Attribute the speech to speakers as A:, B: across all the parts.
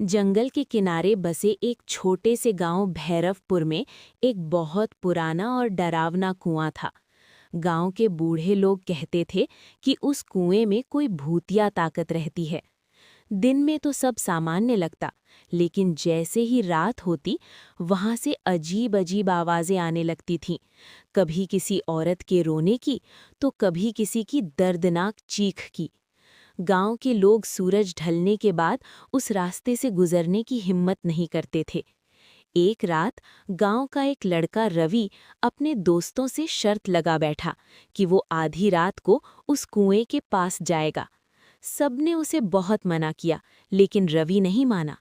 A: जंगल के किनारे बसे एक छोटे से गांव भैरवपुर में एक बहुत पुराना और डरावना कुआं था। गांव के बूढ़े लोग कहते थे कि उस कुएं में कोई भूतिया ताकत रहती है। दिन में तो सब सामान्य लगता, लेकिन जैसे ही रात होती वहां से अजीब अजीब आवाजें आने लगती थीं। कभी किसी औरत के रोने की, तो कभी किसी की दर्दनाक चीख की। गांव के लोग सूरज ढलने के बाद उस रास्ते से गुजरने की हिम्मत नहीं करते थे। एक रात गांव का एक लड़का रवि अपने दोस्तों से शर्त लगा बैठा कि वो आधी रात को उस कुएं के पास जाएगा। सबने उसे बहुत मना किया, लेकिन रवि नहीं माना।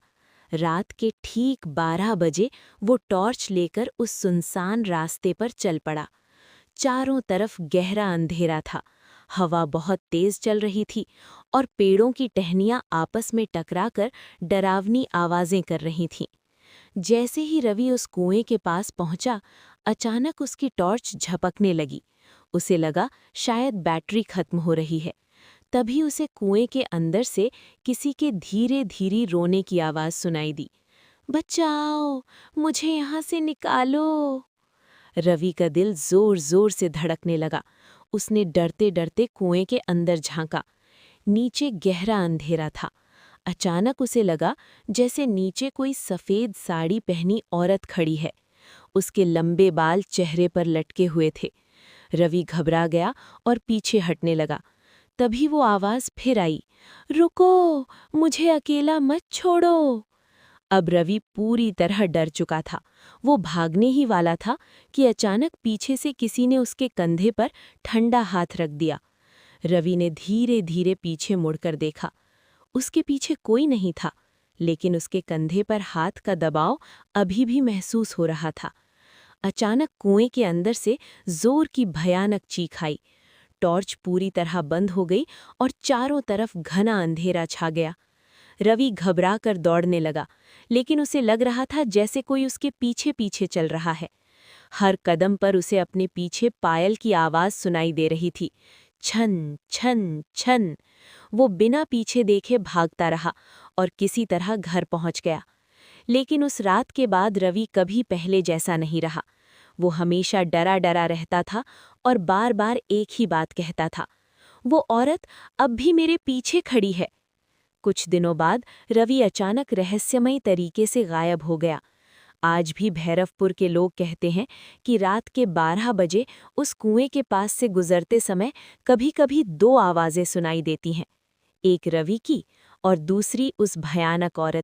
A: रात के ठीक 12 बजे वो टॉर्च लेकर उस सुनसान रास्ते पर चल पड़ा। चारों तरफ गहरा अंधेरा था। हवा बहुत तेज चल रही थी और पेड़ों की टहनियां आपस में टकराकर डरावनी आवाजें कर रही थीं। जैसे ही रवि उस कुएं के पास पहुंचा, अचानक उसकी टॉर्च झपकने लगी। उसे लगा शायद बैटरी खत्म हो रही है। तभी उसे कुएं के अंदर से किसी के धीरे धीरे रोने की आवाज सुनाई दी। बचाओ, मुझे यहाँ से निकालो। रवि का दिल जोर जोर से धड़कने लगा। उसने डरते डरते कुएं के अंदर झांका। नीचे गहरा अंधेरा था। अचानक उसे लगा जैसे नीचे कोई सफेद साड़ी पहनी औरत खड़ी है। उसके लंबे बाल चेहरे पर लटके हुए थे। रवि घबरा गया और पीछे हटने लगा। तभी वो आवाज फिर आई, रुको, मुझे अकेला मत छोड़ो। अब रवि पूरी तरह डर चुका था। वो भागने ही वाला था कि अचानक पीछे से किसी ने उसके कंधे पर ठंडा हाथ रख दिया। रवि ने धीरे धीरे पीछे मुड़कर देखा। उसके पीछे कोई नहीं था, लेकिन उसके कंधे पर हाथ का दबाव अभी भी महसूस हो रहा था। अचानक कुएं के अंदर से जोर की भयानक चीख आई। टॉर्च पूरी तरह बंद हो गई और चारों तरफ घना अंधेरा छा गया। रवि घबरा कर दौड़ने लगा, लेकिन उसे लग रहा था जैसे कोई उसके पीछे पीछे चल रहा है। हर कदम पर उसे अपने पीछे पायल की आवाज सुनाई दे रही थी, छन छन छन। वो बिना पीछे देखे भागता रहा और किसी तरह घर पहुंच गया। लेकिन उस रात के बाद रवि कभी पहले जैसा नहीं रहा। वो हमेशा डरा डरा रहता था और बार बार एक ही बात कहता था, वो औरत अब भी मेरे पीछे खड़ी है। कुछ दिनों बाद रवि अचानक रहस्यमयी तरीके से गायब हो गया। आज भी भैरवपुर के लोग कहते हैं कि रात के 12 बजे उस कुएं के पास से गुजरते समय कभी-कभी दो आवाजें सुनाई देती हैं, एक रवि की और दूसरी उस भयानक औरत